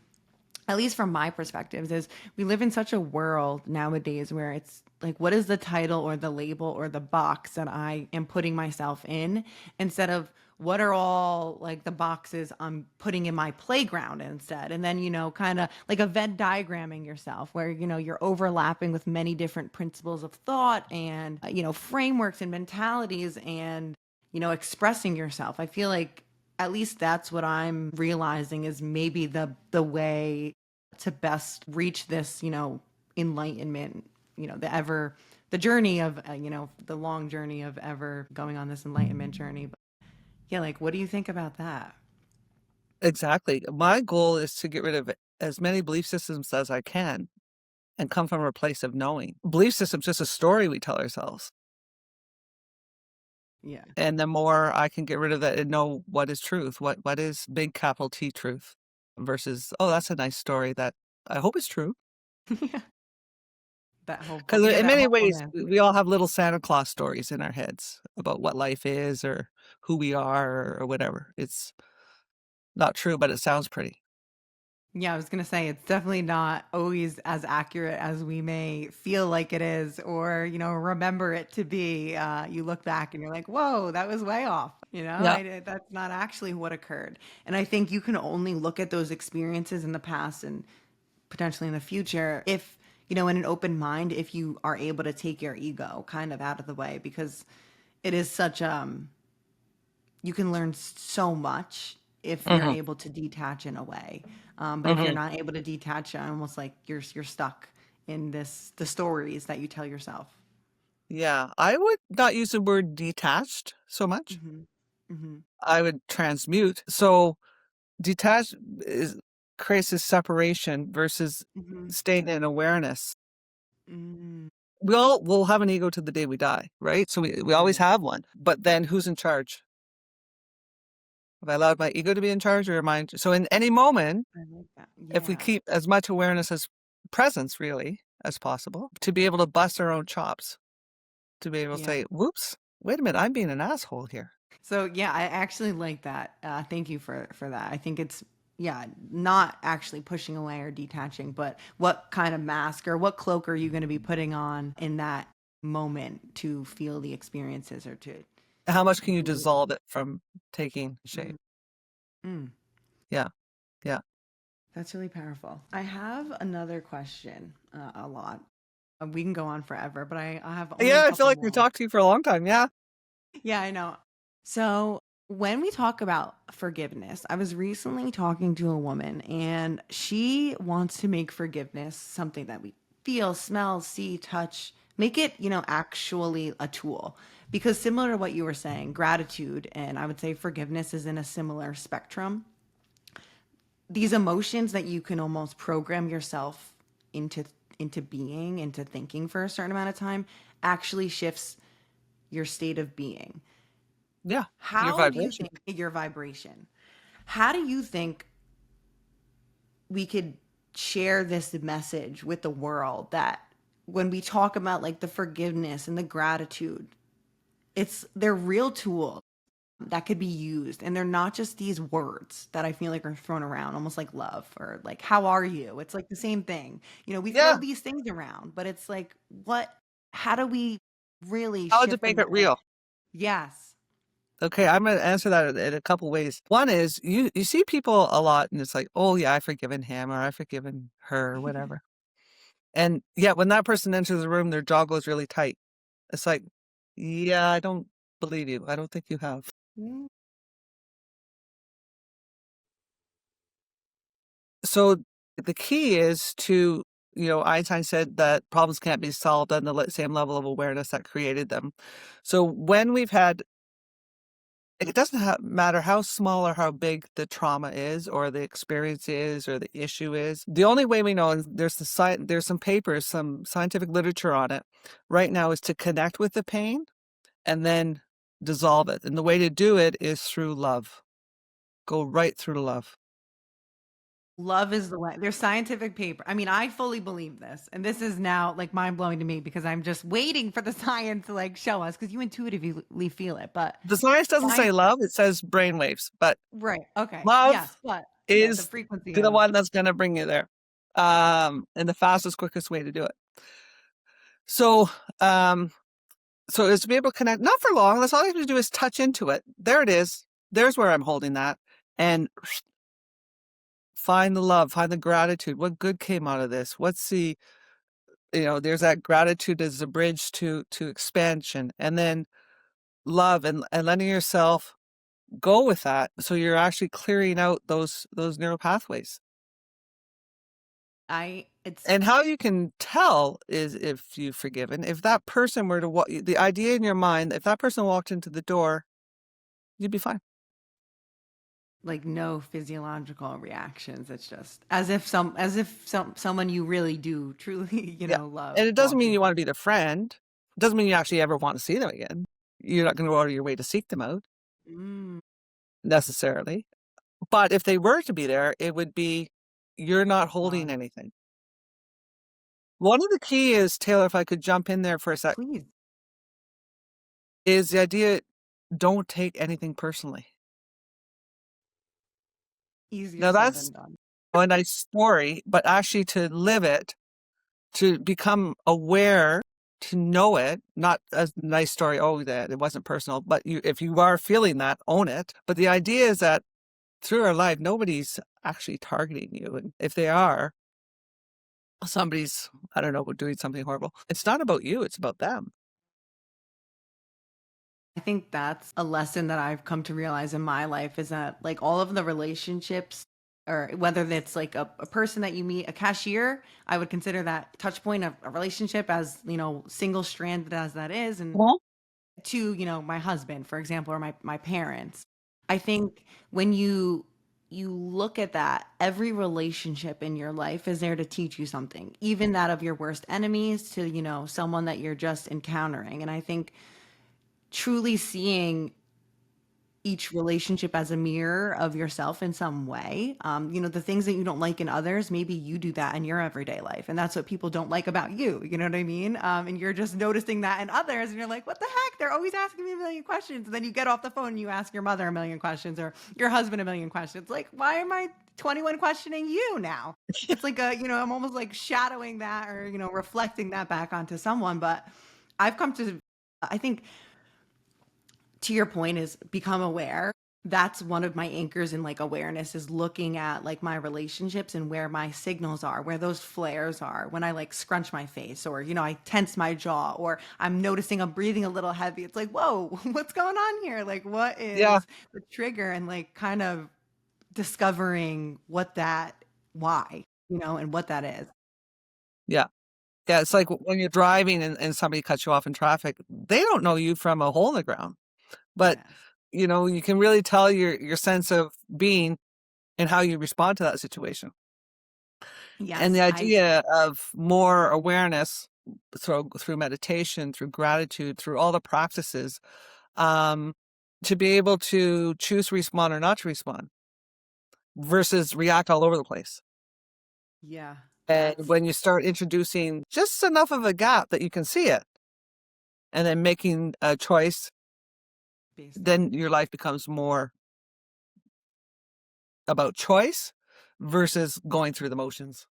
at least from my perspectives, is we live in such a world nowadays where it's like, what is the title or the label or the box that I am putting myself in instead of what are all like the boxes I'm putting in my playground instead? And then, kind of like a Venn diagramming yourself where, you're overlapping with many different principles of thought and, frameworks and mentalities and, expressing yourself. I feel like at least that's what I'm realizing is maybe the way to best reach this, enlightenment, the journey of, the long journey of ever going on this enlightenment journey. But yeah, like, what do you think about that? Exactly. My goal is to get rid of as many belief systems as I can and come from a place of knowing. Belief system's just a story we tell ourselves. Yeah. And the more I can get rid of that and know what is truth, what is big capital T truth versus, oh, that's a nice story that I hope is true. Yeah. That Because yeah, in that many ways, hopefulness. we all have little Santa Claus stories in our heads about what life is or who we are or whatever. It's not true, but it sounds pretty. Yeah, I was gonna say it's definitely not always as accurate as we may feel like it is, or remember it to be. You look back and you're like, "Whoa, that was way off." Yeah. That's not actually what occurred. And I think you can only look at those experiences in the past and potentially in the future if in an open mind, if you are able to take your ego kind of out of the way, because it is such you can learn so much if you're Hmm. able to detach in a way. But if you're Hmm. not able to detach, almost like you're stuck in the stories that you tell yourself. Yeah. I would not use the word detached so much. Hmm. Hmm. I would transmute. So detached is creates this separation versus Hmm. staying in awareness. Hmm. We all will have an ego to the day we die, right? So we always Right. have one. But then who's in charge? Have I allowed my ego to be in charge or am I so in any moment, I like that. if we Yeah. keep as much awareness as presence really as possible, to be able to bust our own chops, to be able to Yeah. say, whoops, wait a minute, I'm being an asshole here. So yeah, I actually like that. Thank you for that. I think it's yeah, not actually pushing away or detaching, but what kind of mask or what cloak are you going to be putting on in that moment to feel the experiences or to How much can you be dissolve it from taking shape? mm, mm. Yeah. Yeah. That's really powerful. I have another question, a lot. We can go on forever, but I have only a Yeah, I feel couple like we more. talked to you for a long time. Yeah. Yeah, I know. So, when we talk about forgiveness, I was recently talking to a woman and she wants to make forgiveness something that we feel, smell, see, touch, make it, actually a tool. Because similar to what you were saying, gratitude and I would say forgiveness is in a similar spectrum. These emotions that you can almost program yourself into being, into thinking for a certain amount of time actually shifts your state of being. Yeah. Your How do you vibration. think your vibration? How do you think we could share this message with the world that when we talk about like the forgiveness and the gratitude, they're real tools that could be used and they're not just these words that I feel like are thrown around almost like love or like how are you? It's like the same thing. We throw Yeah. these things around, but it's like what how do we really How to shift make them it like real. yes. Okay, I'm gonna answer that in a couple ways. One is you see people a lot and it's like, oh yeah, I've forgiven him or I've forgiven her or whatever. And yeah, when that person enters the room, their jaw goes really tight. It's like, yeah, I don't believe you. I don't think you have. Mm. So the key is to, Einstein said that problems can't be solved on the same level of awareness that created them. So when we've had, it doesn't matter how small or how big the trauma is, or the experience is, or the issue is. The only way we know, and there's some papers, some scientific literature on it right now, is to connect with the pain and then dissolve it. And the way to do it is through love. Go right through to love. Love is the way. There's scientific paper. I mean, I fully believe this. And this is now like mind blowing to me because I'm just waiting for the science to like show us because you intuitively feel it. But The science doesn't say science, love, it says brainwaves, but right. Okay. love Yes. But the is frequency the of, one that's going to bring you there. And the fastest, quickest way to do it. So, um, so is to be able to connect, not for long. That's all you have to do is touch into it. There it is. There's where I'm holding that. And find the love, find the gratitude. What good came out of this? What's there's that gratitude as a bridge to expansion. And then love and letting yourself go with that. So you're actually clearing out those neural pathways. it's And how you can tell is if you've forgiven. If that person were to walk, the idea in your mind, if that person walked into the door, you'd be fine. like no physiological reactions. It's just as if someone you really do truly, Yeah. love And it doesn't walked mean in. you want to be their friend. It doesn't mean you actually ever want to see them again. You're not going to go out of your way to seek them out Mm, necessarily. But if they were to be there, it would be you're not holding love. anything. One of the key is, Taylor, if I could jump in there for a sec, Please. is the idea don't take anything personally. Easier Now said that's than done. a nice story, but actually to live it, to become aware, to know it, not a nice story, oh, that it wasn't personal, but if you are feeling that, own it. But the idea is that through our life, nobody's actually targeting you. And if they are, somebody's, I don't know, doing something horrible. It's not about you, it's about them. I think that's a lesson that I've come to realize in my life is that like all of the relationships, or whether it's like a person that you meet, a cashier, I would consider that touch point of a relationship as, single stranded as that is. And Well, to, my husband, for example, or my parents. I think when you look at that, every relationship in your life is there to teach you something, even that of your worst enemies to, someone that you're just encountering. And I think truly seeing each relationship as a mirror of yourself in some way. The things that you don't like in others, maybe you do that in your everyday life. And that's what people don't like about you. You know what I mean? And you're just noticing that in others and you're like, what the heck? They're always asking me a million questions. And then you get off the phone and you ask your mother a million questions or your husband a million questions. Like, why am I 21 questioning you now? It's like I'm almost like shadowing that or, reflecting that back onto someone. But I've come to, I think, to your point is become aware. That's one of my anchors in like awareness is looking at like my relationships and where my signals are, where those flares are when I like scrunch my face or, I tense my jaw or I'm noticing I'm breathing a little heavy. It's like, whoa, what's going on here? Like, what yeah, is the trigger? And like kind of discovering why, and what that is. yeah. Yeah, it's like when you're driving and somebody cuts you off in traffic, they don't know you from a hole in the ground. But, Yes. you can really tell your sense of being and how you respond to that situation. And the Yes. idea of more awareness through meditation, through gratitude, through all the practices, um, to be able to choose to respond or not to respond versus react all over the place. Yeah. And That's when you start introducing just enough of a gap that you can see it, and then making a choice, based then on. your life becomes more about choice versus going through the motions.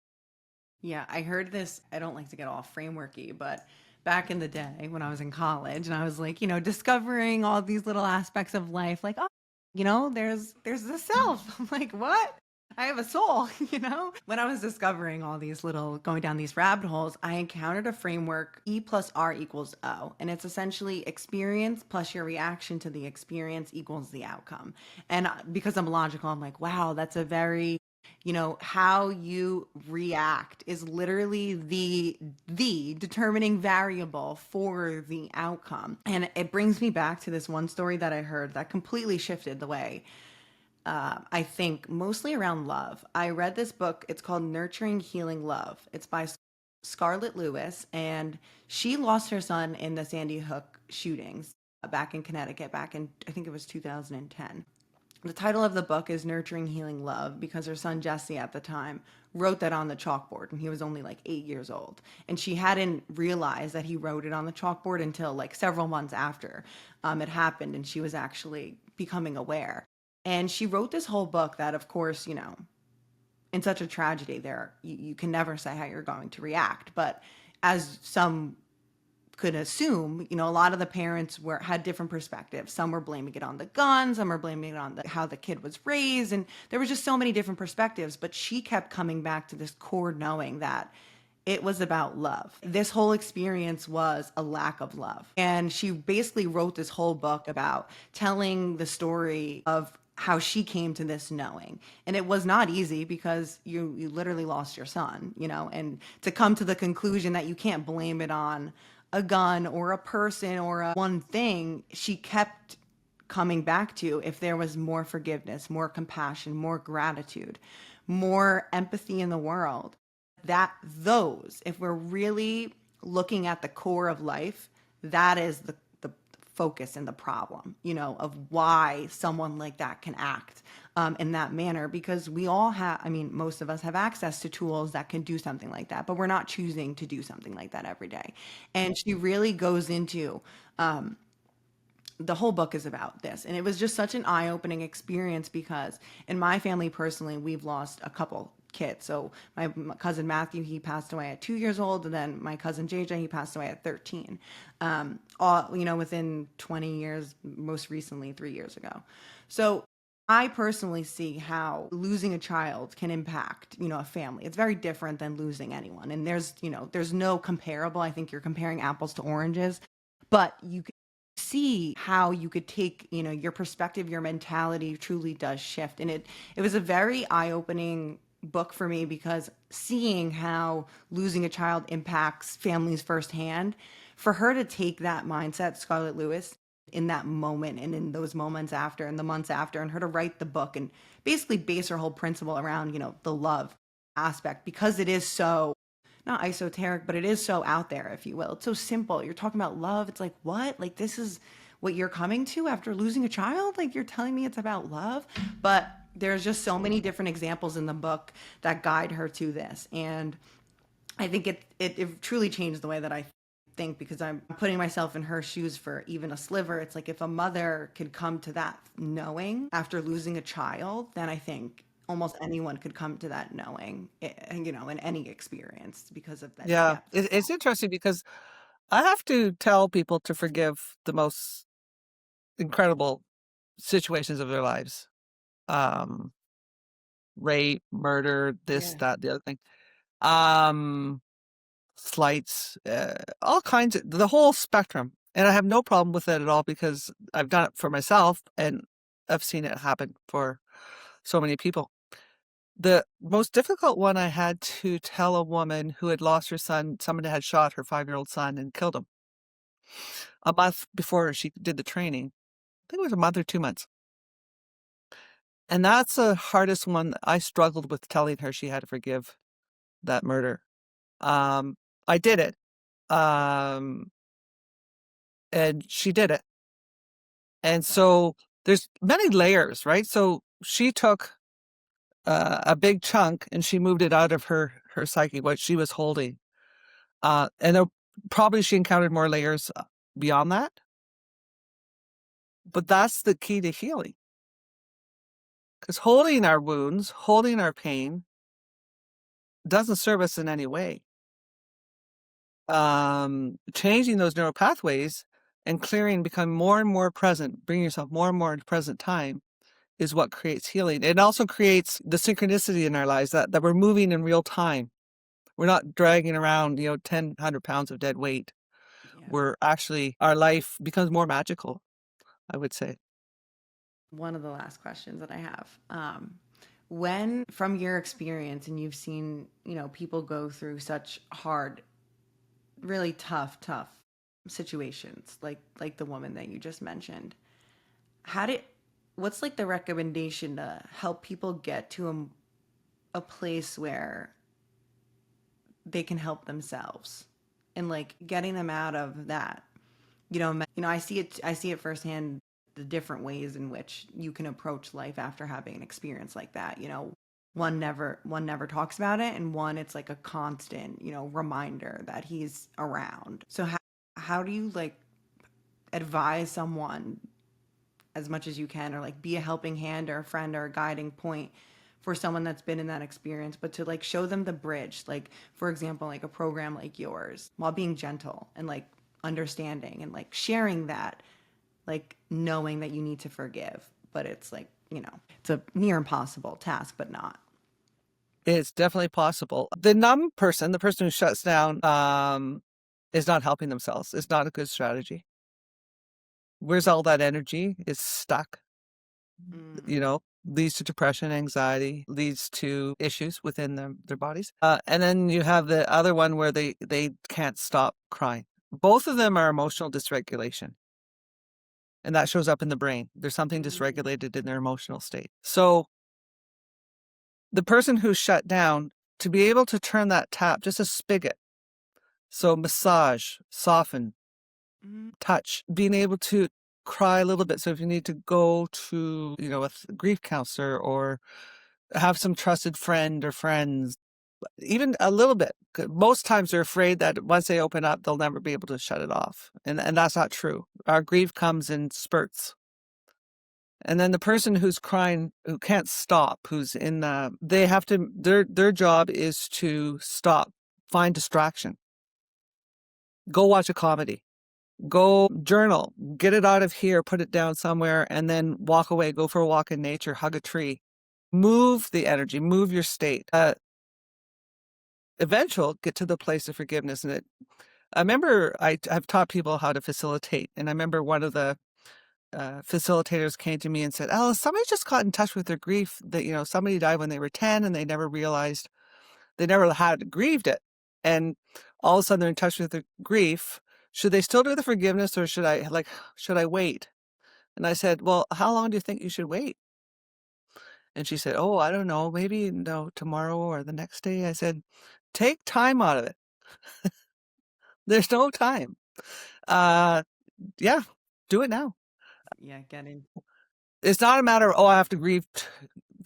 Yeah, I heard this. I don't like to get all frameworky, but back in the day when I was in college and I was like, discovering all these little aspects of life, like, oh, there's the self. I'm like, what? I have a soul, When I was discovering all these little going down these rabbit holes, I encountered a framework E plus R equals O. And it's essentially experience plus your reaction to the experience equals the outcome. And because I'm logical, I'm like, wow, that's a very how you react is literally the determining variable for the outcome. And it brings me back to this one story that I heard that completely shifted the way I think mostly around love. I read this book. It's called Nurturing Healing Love. It's by Scarlett Lewis, and she lost her son in the Sandy Hook shootings back in Connecticut back in, I think it was 2010. The title of the book is Nurturing Healing Love because her son Jesse at the time wrote that on the chalkboard and he was only like 8 years old. And she hadn't realized that he wrote it on the chalkboard until like several months after it happened and she was actually becoming aware. And she wrote this whole book that, of course, in such a tragedy, you can never say how you're going to react. But as some could assume, a lot of the parents had different perspectives. Some were blaming it on the gun, some were blaming it on how the kid was raised, and there was just so many different perspectives. But she kept coming back to this core knowing that it was about love. This whole experience was a lack of love. And she basically wrote this whole book about telling the story of how she came to this knowing. And it was not easy because you literally lost your son, and to come to the conclusion that you can't blame it on a gun or a person or one thing, she kept coming back to if there was more forgiveness, more compassion, more gratitude, more empathy in the world, if we're really looking at the core of life, that is the focus and the problem, of why someone like that can act in that manner. Because we all have, most of us have access to tools that can do something like that, but we're not choosing to do something like that every day. And she really goes into the whole book is about this. And it was just such an eye-opening experience because in my family personally, we've lost a couple kids. So my cousin Matthew, he passed away at 2 years old, and then my cousin JJ, he passed away at 13. All within 20 years, most recently 3 years ago. So I personally see how losing a child can impact, a family. It's very different than losing anyone. And there's no comparable. I think you're comparing apples to oranges, but you can see how you could take, your perspective, your mentality truly does shift. And it was a very eye-opening book for me because seeing how losing a child impacts families firsthand, for her to take that mindset, Scarlett Lewis, in that moment and in those moments after and the months after, and her to write the book and basically base her whole principle around, the love aspect, because it is so not esoteric, but it is so out there, if you will. It's so simple. You're talking about love. It's like, what? Like, this is what you're coming to after losing a child? Like, you're telling me it's about love? But there's just so many different examples in the book that guide her to this. And I think it truly changed the way that I think, because I'm putting myself in her shoes for even a sliver. It's like, if a mother could come to that knowing after losing a child, then I think almost anyone could come to that knowing, in any experience because of that Yeah, depth of it's interesting because I have to tell people to forgive the most incredible situations of their lives. Um, Rape, murder, this, yeah. that, the other thing. Um, Slights, all kinds of the whole spectrum. And I have no problem with it at all because I've done it for myself and I've seen it happen for so many people. The most difficult one, I had to tell a woman who had lost her son. Somebody had shot her 5-year-old son and killed him a month before she did the training. I think it was a month or 2 months. And that's the hardest one. I struggled with telling her she had to forgive that murder. Um, I did it. Um, and she did it. And so there's many layers, right? So she took a big chunk and she moved it out of her psyche, what she was holding. And there, probably she encountered more layers beyond that. But that's the key to healing. Because holding our wounds, holding our pain doesn't serve us in any way. Changing those neural pathways and clearing, become more and more present, bring yourself more and more into present time is what creates healing. It also creates the synchronicity in our lives that we're moving in real time. We're not dragging around, 10, 100 pounds of dead weight. Yeah. We're actually, our life becomes more magical, I would say. One of the last questions that I have. When, from your experience, and you've seen, people go through such hard, really tough situations, like the woman that you just mentioned, how did, what's like the recommendation to help people get to a place where they can help themselves and like getting them out of that, I see it firsthand, the different ways in which you can approach life after having an experience like that. One never talks about it, and one, it's like a constant, reminder that he's around. So how do you like advise someone as much as you can, or like be a helping hand or a friend or a guiding point for someone that's been in that experience, but to like show them the bridge, like for example, like a program like yours, while being gentle and like understanding and like sharing that, like knowing that you need to forgive, but it's like, it's a near impossible task, but not. It's definitely possible. The numb person, the person who shuts down, is not helping themselves. It's not a good strategy. Where's all that energy? It's stuck, Mm. leads to depression, anxiety, leads to issues within their bodies. And then you have the other one where they can't stop crying. Both of them are emotional dysregulation. And that shows up in the brain. There's something dysregulated in their emotional state. So the person who's shut down, to be able to turn that tap, just a spigot. So massage, soften, Mm. touch, being able to cry a little bit. So if you need to go to, a grief counselor or have some trusted friend or friends, even a little bit. Most times they're afraid that once they open up, they'll never be able to shut it off. And that's not true. Our grief comes in spurts. And then the person who's crying, who can't stop, who's in they have to, their job is to stop, find distraction, go watch a comedy, go journal, get it out of here, put it down somewhere, and then walk away, go for a walk in nature, hug a tree, move the energy, move your state. Eventual, get to the place of forgiveness. And I remember I've taught people how to facilitate, and I remember one of the facilitators came to me and said, "Alice, somebody just got in touch with their grief that, somebody died when they were 10 and they never realized, they never had grieved it. And all of a sudden they're in touch with their grief. Should they still do the forgiveness, or should I wait?" And I said, "Well, how long do you think you should wait?" And she said, "Oh, I don't know, maybe no, tomorrow or the next day." I said, "Take time out of it. There's no time. Uh, yeah, do it now." Yeah, getting. It's not a matter of, oh, I have to grieve.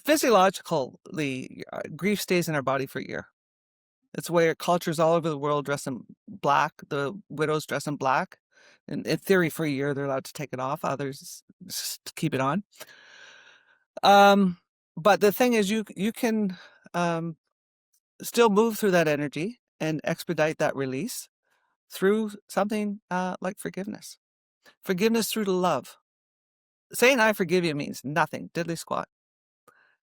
Physiologically, grief stays in our body for a year. It's where cultures all over the world dress in black. The widows dress in black. And in theory, for a year, they're allowed to take it off. Others just keep it on. But the thing is, you can still move through that energy and expedite that release through something like forgiveness. Forgiveness through the love. Saying "I forgive you" means nothing, diddly squat.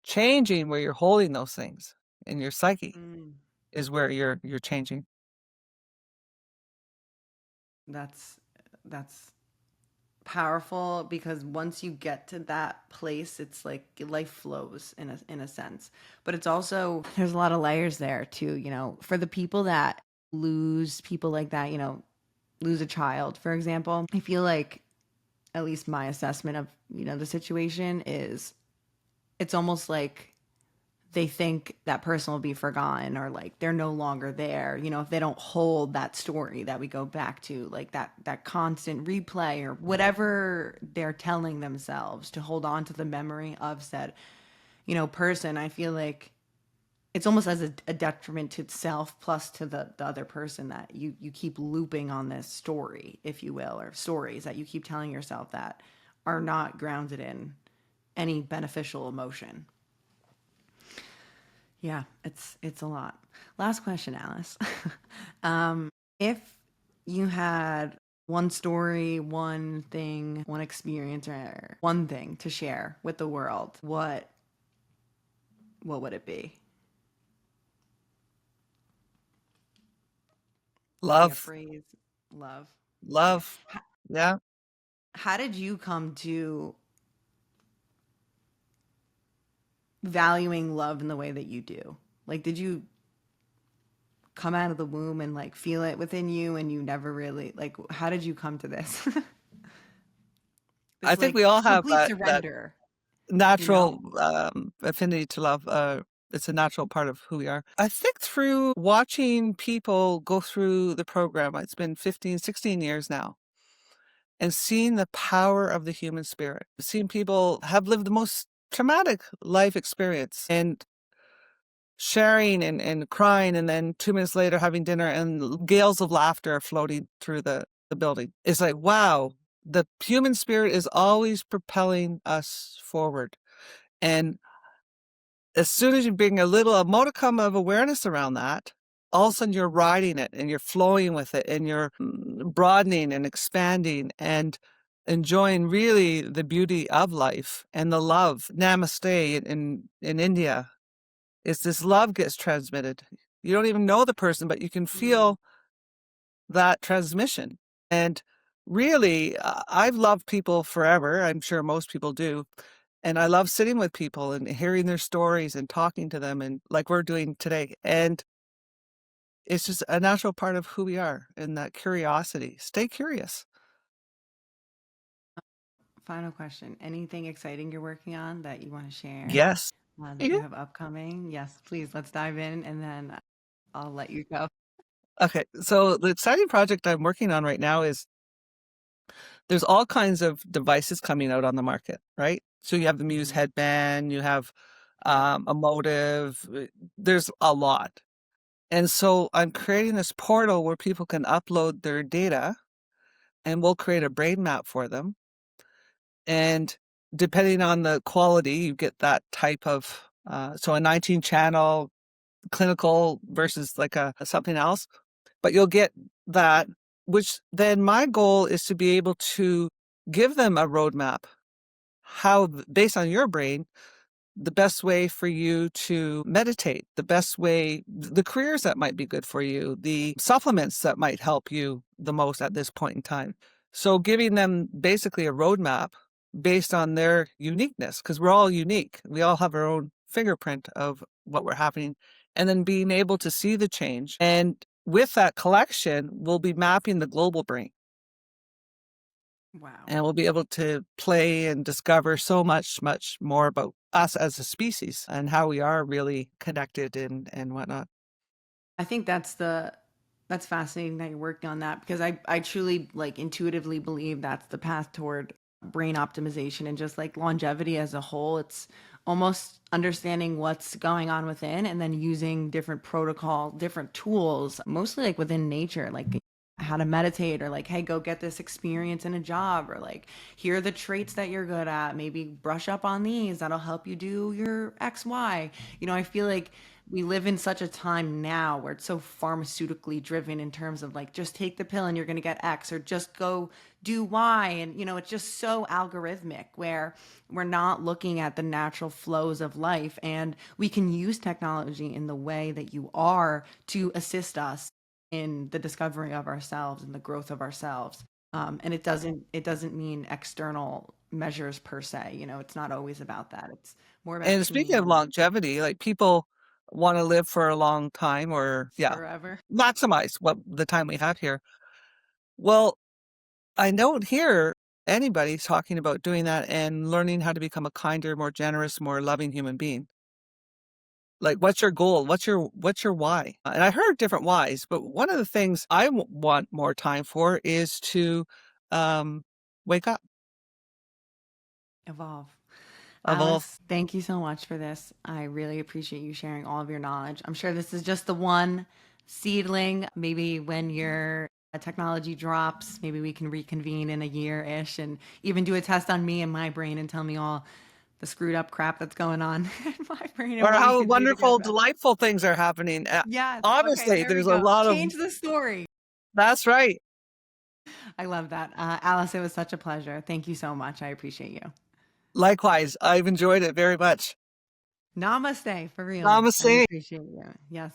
Changing where you're holding those things in your psyche is where you're changing. That's powerful, because once you get to that place, it's like life flows in a sense. But it's also, there's a lot of layers there too, for the people that lose people like that, lose a child, for example. I feel like, at least my assessment of, the situation is, it's almost like they think that person will be forgotten, or like they're no longer there, if they don't hold that story that we go back to, like that constant replay or whatever they're telling themselves to hold on to the memory of said, person. I feel like it's almost as a detriment to itself plus to the other person, that you keep looping on this story, if you will, or stories that you keep telling yourself that are not grounded in any beneficial emotion. Yeah, it's a lot. Last question, Alice. If you had one story, one thing, one experience, or one thing to share with the world, what would it be? Yeah, Love. phrase, love. Yeah. Love. Yeah. How did you come to valuing love in the way that you do? Like, did you come out of the womb and like feel it within you, and you never really, like, how did you come to this? I This think like we all have complete that surrender, you know? natural affinity to love. It's a natural part of who we are. I think through watching people go through the program, it's been 15, 16 years now, and seeing the power of the human spirit, seeing people have lived the most traumatic life experience and sharing and crying, and then 2 minutes later having dinner and gales of laughter floating through the building. It's like, wow, the human spirit is always propelling us forward. And as soon as you bring a modicum of awareness around that, all of a sudden you're riding it and you're flowing with it, and you're broadening and expanding and enjoying really the beauty of life and the love. Namaste in India is this love gets transmitted. You don't even know the person, but you can feel that transmission. And really, I've loved people forever. I'm sure most people do. And I love sitting with people and hearing their stories and talking to them, and like we're doing today. And it's just a natural part of who we are, and that curiosity. Stay curious. Final question. Anything exciting you're working on that you want to share, Yes. that you Yeah. have upcoming? Yes, please, let's dive in, and then I'll let you go. Okay. So the exciting project I'm working on right now is there's all kinds of devices coming out on the market, right? So you have the Muse Mhm. headband, you have Yeah. a Motive. There's a lot. And so I'm creating this portal where people can upload their data, and we'll create a brain map for them. And depending on the quality, you get that type of, so a 19 channel clinical versus like a something else, but you'll get that, which then my goal is to be able to give them a roadmap, how, based on your brain, the best way for you to meditate, the best way, the careers that might be good for you, the supplements that might help you the most at this point in time. So giving them basically a roadmap based on their uniqueness, because we're all unique. We all have our own fingerprint of what we're happening, and then being able to see the change. And with that collection, we'll be mapping the global brain. Wow. And we'll be able to play and discover so much, much more about us as a species and how we are really connected and whatnot. I think that's fascinating that you're working on that, because I truly like intuitively believe that's the path toward brain optimization and just like longevity as a whole. It's almost understanding what's going on within and then using different protocol, different tools, mostly like within nature, like how to meditate, or like, hey, go get this experience in a job, or like, here are the traits that you're good at, maybe brush up on these, that'll help you do your XY. I feel like we live in such a time now where it's so pharmaceutically driven in terms of like, just take the pill and you're going to get X, or just go do Y. And, it's just so algorithmic, where we're not looking at the natural flows of life. And we can use technology in the way that you are to assist us in the discovery of ourselves and the growth of ourselves. And it doesn't mean external measures per se. It's not always about that. It's more about And speaking of community. longevity, like people want to live for a long time, or yeah, Forever. maximize what the time we have here. Well, I don't hear anybody talking about doing that and learning how to become a kinder, more generous, more loving human being. Like, what's your goal? What's your why? And I heard different whys, but one of the things I want more time for is to um, wake up, Evolve. evolve. Alice, thank you so much for this. I really appreciate you sharing all of your knowledge. I'm sure this is just the one seedling. Maybe when your technology drops, maybe we can reconvene in a year-ish and even do a test on me and my brain and tell me all the screwed up crap that's going on in my brain and Or what we how can do to get wonderful, better. delightful things are happening. Yes. Okay, Honestly, there we there's a go. lot of, Change the story. that's right. I love that. Alice, it was such a pleasure. Thank you so much. I appreciate you. Likewise, I've enjoyed it very much. Namaste, for real. I Namaste. appreciate you. Yes.